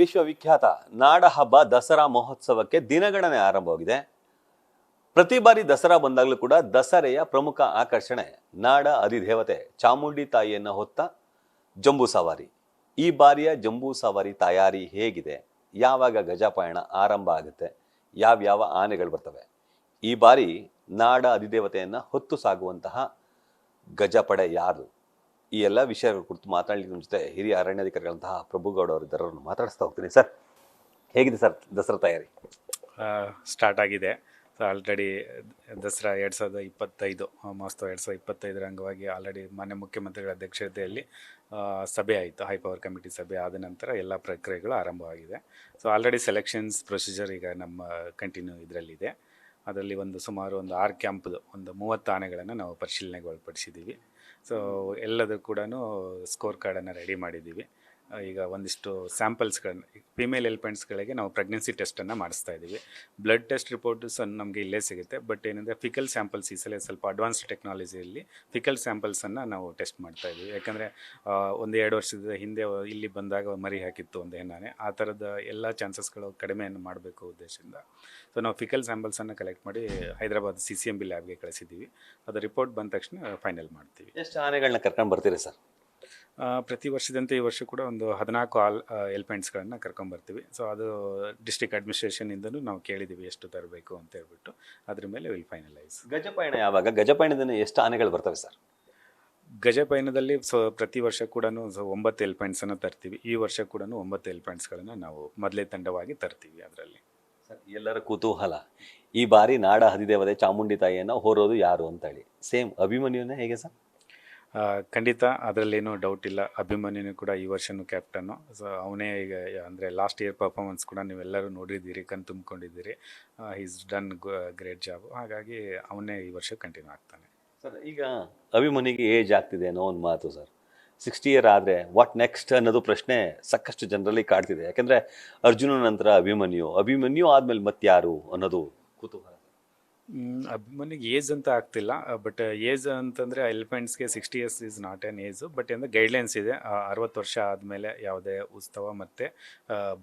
ವಿಶ್ವವಿಖ್ಯಾತ ನಾಡ ಹಬ್ಬ ದಸರಾ ಮಹೋತ್ಸವಕ್ಕೆ ದಿನಗಣನೆ ಆರಂಭವಾಗಿದೆ. ಪ್ರತಿ ಬಾರಿ ದಸರಾ ಬಂದಾಗಲೂ ಕೂಡ ದಸರೆಯ ಪ್ರಮುಖ ಆಕರ್ಷಣೆ ನಾಡ ಅಧಿದೇವತೆ ಚಾಮುಂಡಿ ತಾಯಿಯನ್ನು ಹೊತ್ತ ಜಂಬೂ ಸವಾರಿ. ಈ ಬಾರಿಯ ಜಂಬೂ ಸವಾರಿ ತಯಾರಿ ಹೇಗಿದೆ, ಯಾವಾಗ ಗಜಪಯಣ ಆರಂಭ ಆಗುತ್ತೆ, ಯಾವ್ಯಾವ ಆನೆಗಳು ಬರ್ತವೆ, ಈ ಬಾರಿ ನಾಡ ಅಧಿದೇವತೆಯನ್ನು ಹೊತ್ತು ಸಾಗುವಂತಹ ಗಜಪಡೆ ಯಾರು, ಈ ಎಲ್ಲ ವಿಷಯಗಳ ಕುರಿತು ಮಾತಾಡಲಿಕ್ಕೆ ನಮ್ಮ ಜೊತೆ ಹಿರಿಯ ಅರಣ್ಯಾಧಿಕಾರಿಗಳಂತಹ ಪ್ರಭುಗೌಡ ಅವರಿದ್ದಾರೆ. ಅವ್ರನ್ನ ಮಾತಾಡಿಸ್ತಾ ಹೋಗ್ತೀನಿ. ಸರ್, ಹೇಗಿದೆ ಸರ್ ದಸರಾ ತಯಾರಿ? ಸ್ಟಾರ್ಟ್ ಆಗಿದೆ. ಆಲ್ರೆಡಿ ದಸರಾ 2025 ಮಹೋತ್ಸವ 2025 ಅಂಗವಾಗಿ ಆಲ್ರೆಡಿ ಮಾನ್ಯ ಮುಖ್ಯಮಂತ್ರಿಗಳ ಅಧ್ಯಕ್ಷತೆಯಲ್ಲಿ ಸಭೆ ಆಯಿತು. ಹೈ ಪವರ್ ಕಮಿಟಿ ಸಭೆ ಆದ ನಂತರ ಎಲ್ಲ ಪ್ರಕ್ರಿಯೆಗಳು ಆರಂಭವಾಗಿದೆ. ಸೊ ಆಲ್ರೆಡಿ ಸೆಲೆಕ್ಷನ್ಸ್ ಪ್ರೊಸೀಜರ್ ಈಗ ನಮ್ಮ ಕಂಟಿನ್ಯೂ ಇದರಲ್ಲಿದೆ. ಅದರಲ್ಲಿ ಸುಮಾರು 6 ಕ್ಯಾಂಪ್ದು 30 ಆನೆಗಳನ್ನು ನಾವು ಪರಿಶೀಲನೆಗೆ ಒಳಪಡಿಸಿದ್ದೀವಿ. ಸೊ ಎಲ್ಲದೂ ಕೂಡ ಸ್ಕೋರ್ ಕಾರ್ಡನ್ನು ರೆಡಿ ಮಾಡಿದ್ದೀವಿ. ಈಗ ಒಂದಿಷ್ಟು ಸ್ಯಾಂಪಲ್ಸ್ಗಳನ್ನ ಫಿಮೇಲ್ ಎಲಿಫೆಂಟ್ಸ್ಗಳಿಗೆ ನಾವು ಪ್ರೆಗ್ನೆನ್ಸಿ ಟೆಸ್ಟನ್ನು ಮಾಡಿಸ್ತಾ ಇದ್ದೀವಿ. ಬ್ಲಡ್ ಟೆಸ್ಟ್ ರಿಪೋರ್ಟ್ಸ್ ನಮಗೆ ಇಲ್ಲೇ ಸಿಗುತ್ತೆ. ಬಟ್ ಏನಂದರೆ ಫಿಕಲ್ ಸ್ಯಾಂಪಲ್ಸ್ ಈ ಸಲ ಸ್ವಲ್ಪ ಅಡ್ವಾನ್ಸ್ಡ್ ಟೆಕ್ನಾಲಜಿಯಲ್ಲಿ ಫಿಕಲ್ ಸ್ಯಾಂಪಲ್ಸನ್ನು ನಾವು ಟೆಸ್ಟ್ ಮಾಡ್ತಾ ಇದ್ದೀವಿ. ಯಾಕಂದರೆ 1-2 ವರ್ಷದ ಹಿಂದೆ ಇಲ್ಲಿ ಬಂದಾಗ ಮರಿ ಹಾಕಿತ್ತು ಒಂದು ಹೆಣ್ಣಾನೆ. ಆ ಥರದ ಎಲ್ಲ ಚಾನ್ಸಸ್ಗಳು ಕಡಿಮೆಯನ್ನು ಮಾಡಬೇಕು ಉದ್ದೇಶದಿಂದ ಸೊ ನಾವು ಫಿಕಲ್ ಸ್ಯಾಂಪಲ್ಸನ್ನು ಕಲೆಕ್ಟ್ ಮಾಡಿ ಹೈದರಾಬಾದ್ CCMB ಲ್ಯಾಬ್ಗೆ ಕಳಿಸಿದ್ದೀವಿ. ಅದು ರಿಪೋರ್ಟ್ ಬಂದ ತಕ್ಷಣ ಫೈನಲ್ ಮಾಡ್ತೀವಿ. ಎಷ್ಟು ಆನೆಗಳನ್ನ ಕರ್ಕೊಂಡು ಬರ್ತೀರಿ ಸರ್? ಪ್ರತಿ ವರ್ಷದಂತೆ ಈ ವರ್ಷ ಕೂಡ 14 ಎಲಿಫೆಂಟ್ಸ್ಗಳನ್ನು ಕರ್ಕೊಂಬರ್ತೀವಿ. ಸೊ ಅದು ಡಿಸ್ಟ್ರಿಕ್ಟ್ ಅಡ್ಮಿನಿಸ್ಟ್ರೇಷನಿಂದನೂ ನಾವು ಕೇಳಿದ್ದೀವಿ ಎಷ್ಟು ತರಬೇಕು ಅಂತ ಹೇಳ್ಬಿಟ್ಟು. ಅದ್ರ ಮೇಲೆ ವಿಲ್ ಫೈನಲೈಸ್. ಗಜಪಯಣ ಯಾವಾಗ? ಗಜಪಯಣದಿಂದ ಎಷ್ಟು ಆನೆಗಳು ಬರ್ತವೆ ಸರ್? ಗಜಪಯಣದಲ್ಲಿ ಪ್ರತಿ ವರ್ಷ ಕೂಡ 9 ಎಲಿಫೆಂಟ್ಸನ್ನು ತರ್ತೀವಿ. ಈ ವರ್ಷ ಕೂಡ 9 ಎಲಿಫೆಂಟ್ಸ್ಗಳನ್ನು ನಾವು ಮೊದಲೇ ತಂಡವಾಗಿ ತರ್ತೀವಿ. ಅದರಲ್ಲಿ ಸರ್, ಎಲ್ಲರ ಕುತೂಹಲ, ಈ ಬಾರಿ ನಾಡ ಅಧಿದೇವತೆ ಚಾಮುಂಡಿ ತಾಯಿಯನ್ನು ಹೊರೋದು ಯಾರು ಅಂತ ಹೇಳಿ. ಸೇಮ್ ಅಭಿಮನ್ಯುನೇ ಹೇಗೆ ಸರ್? ಖಂಡಿತ, ಅದರಲ್ಲೇನೂ ಡೌಟ್ ಇಲ್ಲ. ಅಭಿಮನ್ಯುನು ಕೂಡ ಈ ವರ್ಷನೂ ಕ್ಯಾಪ್ಟನ್ನು. ಸೊ ಅವನೇ ಈಗ ಅಂದರೆ ಲಾಸ್ಟ್ ಇಯರ್ ಪರ್ಫಾರ್ಮೆನ್ಸ್ ಕೂಡ ನೀವೆಲ್ಲರೂ ನೋಡಿದ್ದೀರಿ, ತುಂಬಿಕೊಂಡಿದ್ದೀರಿ. Is done great job. ಹಾಗಾಗಿ ಅವನೇ ಈ ವರ್ಷ ಕಂಟಿನ್ಯೂ ಆಗ್ತಾನೆ. ಸರ್, ಈಗ ಅಭಿಮನ್ಯುಗೆ ಏಜ್ ಆಗ್ತಿದೆ ಅನ್ನೋ ಒಂದು ಮಾತು ಸರ್. 60 ಇಯರ್ ಆದರೆ ವಾಟ್ ನೆಕ್ಸ್ಟ್ ಅನ್ನೋದು ಪ್ರಶ್ನೆ ಸಾಕಷ್ಟು ಜನರಲ್ಲಿ ಕಾಡ್ತಿದೆ. ಯಾಕೆಂದರೆ ಅರ್ಜುನ ನಂತರ ಅಭಿಮನ್ಯು ಆದಮೇಲೆ ಮತ್ತಾರು ಅನ್ನೋದು ಕುತೂಹಲ. ಅಭಿಮನ್ಯುಗೆ ಏಜ್ ಅಂತ ಆಗ್ತಿಲ್ಲ. ಬಟ್ ಏಜ್ ಅಂತಂದರೆ ಎಲಿಫೆಂಟ್ಸ್ಗೆ 60 years is not an age. But ಅಂದರೆ ಗೈಡ್ಲೈನ್ಸ್ ಇದೆ, 60 ವರ್ಷ ಆದಮೇಲೆ ಯಾವುದೇ ಉತ್ಸವ ಮತ್ತು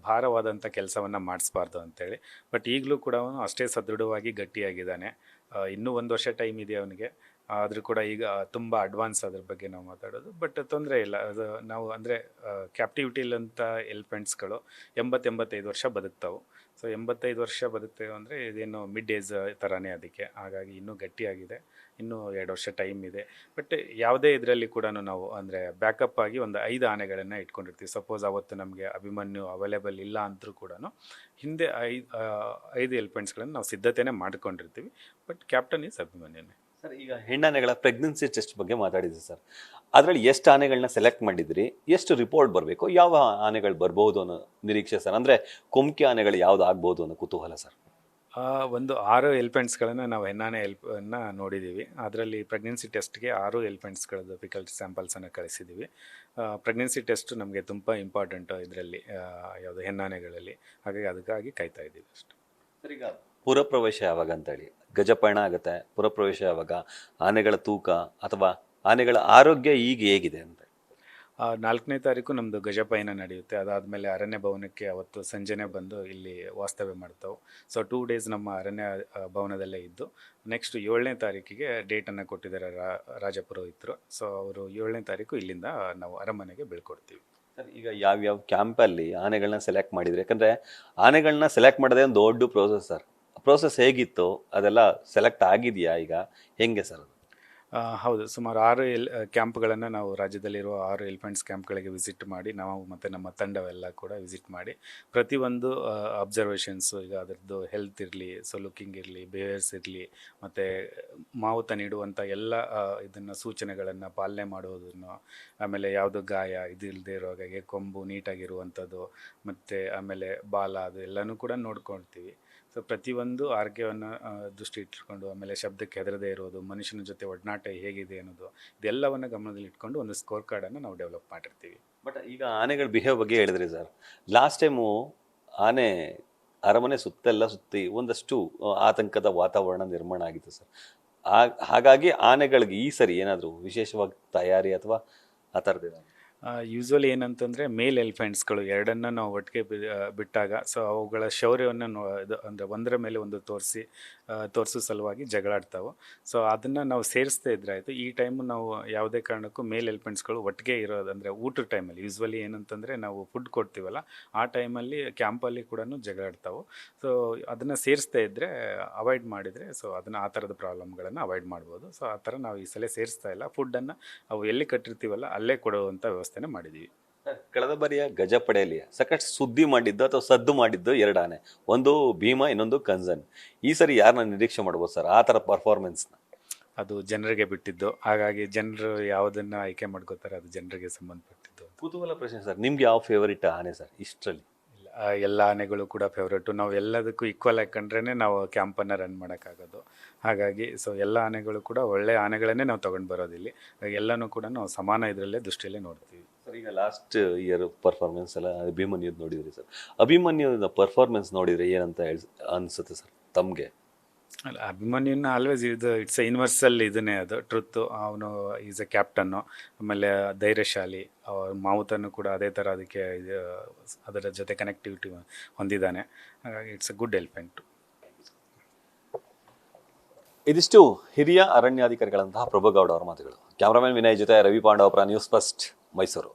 ಭಾರವಾದಂಥ ಕೆಲಸವನ್ನು ಮಾಡಿಸ್ಬಾರ್ದು ಅಂತೇಳಿ. ಬಟ್ ಈಗಲೂ ಕೂಡ ಅವನು ಅಷ್ಟೇ ಸದೃಢವಾಗಿ ಗಟ್ಟಿಯಾಗಿದ್ದಾನೆ. ಇನ್ನೂ 1 ವರ್ಷ ಟೈಮ್ ಇದೆ ಅವನಿಗೆ. ಆದರೂ ಕೂಡ ಈಗ ತುಂಬ ಅಡ್ವಾನ್ಸ್ ಅದ್ರ ಬಗ್ಗೆ ನಾವು ಮಾತಾಡೋದು. ಬಟ್ ತೊಂದರೆ ಇಲ್ಲ. ಅದು ನಾವು ಅಂದರೆ ಕ್ಯಾಪ್ಟಿವಿಟಿಲಂಥ ಎಲಿಫೆಂಟ್ಸ್ಗಳು 80-85 ವರ್ಷ ಬದುಕ್ತಾವೆ. ಸೊ 85 ವರ್ಷ ಬದುಕ್ತೇವೆ ಅಂದರೆ ಇದೇನು ಮಿಡ್ ಏಜ್ ಥರನೇ ಅದಕ್ಕೆ. ಹಾಗಾಗಿ ಇನ್ನೂ ಗಟ್ಟಿಯಾಗಿದೆ. ಇನ್ನೂ 2 ವರ್ಷ ಟೈಮ್ ಇದೆ. ಬಟ್ ಯಾವುದೇ ಇದರಲ್ಲಿ ಕೂಡ ನಾವು ಅಂದರೆ ಬ್ಯಾಕಪ್ ಆಗಿ 5 ಆನೆಗಳನ್ನು ಇಟ್ಕೊಂಡಿರ್ತೀವಿ. ಸಪೋಸ್ ಅವತ್ತು ನಮಗೆ ಅಭಿಮನ್ಯು ಅವೈಲೇಬಲ್ ಇಲ್ಲ ಅಂದರೂ ಕೂಡ ಹಿಂದೆ 5 ಎಲಿಫೆಂಟ್ಸ್ಗಳನ್ನು ನಾವು ಸಿದ್ಧತೆನೇ ಮಾಡ್ಕೊಂಡಿರ್ತೀವಿ. ಬಟ್ ಕ್ಯಾಪ್ಟನ್ ಈಸ್ ಅಭಿಮನ್ಯುನೇ. ಸರ್, ಈಗ ಹೆಣ್ಣಾನೆಗಳ ಪ್ರೆಗ್ನೆನ್ಸಿ ಟೆಸ್ಟ್ ಬಗ್ಗೆ ಮಾತಾಡಿದ್ರಿ ಸರ್. ಅದರಲ್ಲಿ ಎಷ್ಟು ಆನೆಗಳನ್ನ ಸೆಲೆಕ್ಟ್ ಮಾಡಿದ್ರಿ, ಎಷ್ಟು ರಿಪೋರ್ಟ್ ಬರಬೇಕು, ಯಾವ ಆನೆಗಳು ಬರ್ಬೋದು ಅನ್ನೋ ನಿರೀಕ್ಷೆ ಸರ್? ಅಂದರೆ ಕೊಂಕಿ ಆನೆಗಳು ಯಾವ್ದು ಆಗ್ಬೋದು ಅನ್ನೋ ಕುತೂಹಲ ಸರ್. 6 ಎಲಿಫೆಂಟ್ಸ್ಗಳನ್ನು ನಾವು ಹೆಣ್ಣಾನೆ ನೋಡಿದ್ದೀವಿ. ಅದರಲ್ಲಿ ಪ್ರೆಗ್ನೆನ್ಸಿ ಟೆಸ್ಟ್ಗೆ 6 ಎಲಿಫೆಂಟ್ಸ್ಗಳದ್ದು ಫಿಕಲ್ ಸ್ಯಾಂಪಲ್ಸನ್ನು ಕಳಿಸಿದ್ದೀವಿ. ಪ್ರೆಗ್ನೆನ್ಸಿ ಟೆಸ್ಟ್ ನಮಗೆ ತುಂಬ ಇಂಪಾರ್ಟೆಂಟು ಇದರಲ್ಲಿ, ಯಾವುದು ಹೆಣ್ಣಾನೆಗಳಲ್ಲಿ. ಹಾಗಾಗಿ ಅದಕ್ಕಾಗಿ ಕಾಯ್ತಾ ಇದ್ದೀವಿ ಅಷ್ಟೇ. ಸರ್, ಈಗ ಪುರಪ್ರವೇಶ ಯಾವಾಗ ಅಂತೇಳಿ, ಗಜಪಯಣ ಆಗುತ್ತೆ, ಪುರಪ್ರವೇಶ ಯಾವಾಗ, ಆನೆಗಳ ತೂಕ ಅಥವಾ ಆನೆಗಳ ಆರೋಗ್ಯ ಈಗ ಹೇಗಿದೆ ಅಂತ? 4ನೇ ತಾರೀಕು ನಮ್ಮದು ಗಜಪಯಣ ನಡೆಯುತ್ತೆ. ಅದಾದಮೇಲೆ ಅರಣ್ಯ ಭವನಕ್ಕೆ ಅವತ್ತು ಸಂಜೆನೇ ಬಂದು ಇಲ್ಲಿ ವಾಸ್ತವ್ಯ ಮಾಡ್ತಾವೆ. ಸೊ 2 ಡೇಸ್ ನಮ್ಮ ಅರಣ್ಯ ಭವನದಲ್ಲೇ ಇದ್ದು ನೆಕ್ಸ್ಟ್ 7ನೇ ತಾರೀಕಿಗೆ ಡೇಟನ್ನು ಕೊಟ್ಟಿದ್ದಾರೆ ರಾಜಪುರೋಹಿತರು. ಸೊ ಅವರು 7ನೇ ತಾರೀಕು ಇಲ್ಲಿಂದ ನಾವು ಅರಮನೆಗೆ ಬೀಳ್ಕೊಡ್ತೀವಿ. ಸರ್, ಈಗ ಯಾವ್ಯಾವ ಕ್ಯಾಂಪಲ್ಲಿ ಆನೆಗಳನ್ನ ಸೆಲೆಕ್ಟ್ ಮಾಡಿದ್ರಿ? ಯಾಕಂದರೆ ಆನೆಗಳನ್ನ ಸೆಲೆಕ್ಟ್ ಮಾಡೋದೇ ಒಂದು ದೊಡ್ಡ ಪ್ರೋಸೆಸ್ ಸರ್. ಪ್ರೋಸೆಸ್ ಹೇಗಿತ್ತು, ಅದೆಲ್ಲ ಸೆಲೆಕ್ಟ್ ಆಗಿದೆಯಾ ಈಗ, ಹೆಂಗೆ ಸರ್ ಅದು? ಹೌದು, ಸುಮಾರು 6 ಕ್ಯಾಂಪ್ಗಳನ್ನು ನಾವು ರಾಜ್ಯದಲ್ಲಿರುವ 6 ಎಲಿಫೆಂಟ್ಸ್ ಕ್ಯಾಂಪ್ಗಳಿಗೆ ವಿಸಿಟ್ ಮಾಡಿ, ನಾವು ಮತ್ತು ನಮ್ಮ ತಂಡವೆಲ್ಲ ಕೂಡ ವಿಸಿಟ್ ಮಾಡಿ ಪ್ರತಿಯೊಂದು ಅಬ್ಸರ್ವೇಷನ್ಸು, ಈಗ ಅದರದ್ದು ಹೆಲ್ತ್ ಇರಲಿ, ಸೊ ಲುಕ್ಕಿಂಗ್ ಇರಲಿ, ಬಿಹೇವಿಯರ್ಸ್ ಇರಲಿ, ಮತ್ತು ಮಾವುತ ನೀಡುವಂಥ ಎಲ್ಲ ಇದನ್ನು ಸೂಚನೆಗಳನ್ನು ಪಾಲನೆ ಮಾಡುವುದನ್ನು, ಆಮೇಲೆ ಯಾವುದು ಗಾಯ ಇದಿಲ್ಲದೆ ಇರೋ ಹಾಗೆ ಕೊಂಬು ನೀಟಾಗಿರುವಂಥದ್ದು, ಮತ್ತು ಆಮೇಲೆ ಬಾಲ ಅದು ಎಲ್ಲನೂ ಕೂಡ ನೋಡ್ಕೊಳ್ತೀವಿ. ಸೊ ಪ್ರತಿಯೊಂದು ಆರೋಗ್ಯವನ್ನು ದೃಷ್ಟಿ ಇಟ್ಕೊಂಡು, ಆಮೇಲೆ ಶಬ್ದಕ್ಕೆ ಹೆದರದೇ ಇರೋದು, ಮನುಷ್ಯನ ಜೊತೆ ಒಡನಾಟ ಹೇಗಿದೆ ಅನ್ನೋದು, ಇದೆಲ್ಲವನ್ನು ಗಮನದಲ್ಲಿ ಇಟ್ಕೊಂಡು ಒಂದು ಸ್ಕೋರ್ ಕಾರ್ಡನ್ನು ನಾವು ಡೆವಲಪ್ ಮಾಡಿರ್ತೀವಿ. ಬಟ್ ಈಗ ಆನೆಗಳ ಬಿಹೇವ್ ಬಗ್ಗೆ ಹೇಳಿದ್ರಿ ಸರ್. ಲಾಸ್ಟ್ ಟೈಮು ಆನೆ ಅರಮನೆ ಸುತ್ತಿ ಒಂದಷ್ಟು ಆತಂಕದ ವಾತಾವರಣ ನಿರ್ಮಾಣ ಆಗಿತ್ತು ಸರ್. ಹಾಗಾಗಿ ಆನೆಗಳಿಗೆ ಈ ಸರಿ ಏನಾದರೂ ವಿಶೇಷವಾಗಿ ತಯಾರಿ ಅಥವಾ ಆ ಥರದ್ದು? ಯೂಸ್ವಲಿ ಏನಂತಂದರೆ ಮೇಲ್ ಎಲಿಫೆಂಟ್ಸ್ಗಳು ಎರಡನ್ನು ನಾವು ಒಟ್ಟಿಗೆ ಬಿಟ್ಟಾಗ ಸೊ ಅವುಗಳ ಶೌರ್ಯವನ್ನು ಅಂದರೆ ಒಂದರ ಮೇಲೆ ಒಂದು ತೋರಿಸೋ ಸಲುವಾಗಿ ಜಗಳಾಡ್ತಾವೆ. ಸೊ ಅದನ್ನು ನಾವು ಸೇರಿಸ್ತಾ ಇದ್ರೆ ಆಯಿತು. ಈ ಟೈಮು ನಾವು ಯಾವುದೇ ಕಾರಣಕ್ಕೂ ಮೇಲ್ ಎಲಿಫೆಂಟ್ಸ್ಗಳು ಒಟ್ಟಿಗೆ ಇರೋದು, ಅಂದರೆ ಊಟದ ಟೈಮಲ್ಲಿ ಯೂಸ್ವಲಿ ಏನಂತಂದರೆ ನಾವು ಫುಡ್ ಕೊಡ್ತೀವಲ್ಲ ಆ ಟೈಮಲ್ಲಿ ಕ್ಯಾಂಪಲ್ಲಿ ಕೂಡ ಜಗಳಾಡ್ತಾವೆ. ಸೊ ಅದನ್ನು ಸೇರಿಸ್ತಾ ಇದ್ದರೆ ಅವಾಯ್ಡ್ ಮಾಡಿದರೆ ಸೊ ಅದನ್ನು ಆ ಥರದ ಪ್ರಾಬ್ಲಮ್ಗಳನ್ನು ಅವಾಯ್ಡ್ ಮಾಡ್ಬೋದು. ಸೊ ಆ ಥರ ನಾವು ಈ ಸಲ ಸೇರಿಸ್ತಾ ಇಲ್ಲ. ಫುಡ್ಡನ್ನು ಅವು ಎಲ್ಲಿ ಕಟ್ಟಿರ್ತೀವಲ್ಲ ಅಲ್ಲೇ ಕೊಡುವಂಥ ವ್ಯವಸ್ಥೆನೇ ಮಾಡಿದ್ದೀವಿ. ಕಳೆದ ಬಾರಿಯ ಗಜಪಡೆಯಲ್ಲಿ ಸಾಕಷ್ಟು ಸುದ್ದಿ ಮಾಡಿದ್ದು ಅಥವಾ ಸದ್ದು ಮಾಡಿದ್ದು ಎರಡು ಆನೆ, ಒಂದು ಭೀಮಾ, ಇನ್ನೊಂದು ಕಂಜನ್. ಈ ಸರಿ ಯಾರನ್ನ ನಿರೀಕ್ಷೆ ಮಾಡ್ಬೋದು ಸರ್ ಆ ಥರ ಪರ್ಫಾರ್ಮೆನ್ಸ್ನ? ಅದು ಜನರಿಗೆ ಬಿಟ್ಟಿದ್ದು, ಹಾಗಾಗಿ ಜನರು ಯಾವುದನ್ನು ಆಯ್ಕೆ ಮಾಡ್ಕೋತಾರೆ ಅದು ಜನರಿಗೆ ಸಂಬಂಧಪಟ್ಟಿದ್ದು. ಕುತೂಹಲ ಪ್ರಶ್ನೆ ಸರ್, ನಿಮ್ಗೆ ಯಾವ ಫೇವರಿಟ್ ಆನೆ ಸರ್ ಇಷ್ಟರಲ್ಲಿ? ಎಲ್ಲ ಆನೆಗಳು ಕೂಡ ಫೇವ್ರೇಟು. ನಾವು ಎಲ್ಲದಕ್ಕೂ ಈಕ್ವಲ್ ಆಗಿ ಕಂಡ್ರೇ ನಾವು ಕ್ಯಾಂಪನ್ನು ರನ್ ಮಾಡೋಕ್ಕಾಗೋದು. ಹಾಗಾಗಿ ಸೊ ಎಲ್ಲ ಆನೆಗಳು ಕೂಡ ಒಳ್ಳೆಯ ಆನೆಗಳನ್ನೇ ನಾವು ತೊಗೊಂಡು ಬರೋದಿಲ್ಲಿ. ಎಲ್ಲನೂ ಕೂಡ ನಾವು ಸಮಾನ ಇದರಲ್ಲೇ ದೃಷ್ಟಿಯಲ್ಲೇ ನೋಡ್ತೀವಿ. ಸರ್ ಈಗ ಲಾಸ್ಟ್ ಇಯರ್ ಪರ್ಫಾರ್ಮೆನ್ಸ್ ಎಲ್ಲ ಅಭಿಮನ್ಯುದ್ ನೋಡಿದ್ರಿ ಸರ್. ಅಭಿಮನ್ಯುದ ಪರ್ಫಾರ್ಮೆನ್ಸ್ ನೋಡಿದರೆ ಏನಂತ ಅನಿಸುತ್ತೆ ಸರ್ ತಮಗೆ? ಅಲ್ಲ, ಅಭಿಮನ್ಯುನ ಆಲ್ವೇಸ್ ಇಟ್ಸ್ ಎ ಯೂನಿವರ್ಸಲ್ ಇದನ್ನೇ ಅದು ಟ್ರುತ್ತು. ಅವನು ಈಸ್ ಎ ಕ್ಯಾಪ್ಟನ್ನು, ಆಮೇಲೆ ಧೈರ್ಯಶಾಲಿ. ಮಾವುತನ್ನು ಕೂಡ ಅದೇ ಥರ ಅದಕ್ಕೆ ಅದರ ಜೊತೆ ಕನೆಕ್ಟಿವಿಟಿ ಹೊಂದಿದ್ದಾನೆ. ಹಾಗಾಗಿ ಇಟ್ಸ್ ಎ ಗುಡ್ ಎಲಿಫೆಂಟ್. ಇದಿಷ್ಟು ಹಿರಿಯ ಅರಣ್ಯಾಧಿಕಾರಿಗಳಂತಹ ಪ್ರಭುಗೌಡ ಅವರ ಮಾತುಗಳು. ಕ್ಯಾಮ್ರಾಮನ್ ವಿನಯ್ ಜೊತೆ ರವಿ ಪಾಂಡವಪುರ, ನ್ಯೂಸ್ ಫಸ್ಟ್, ಮೈಸೂರು.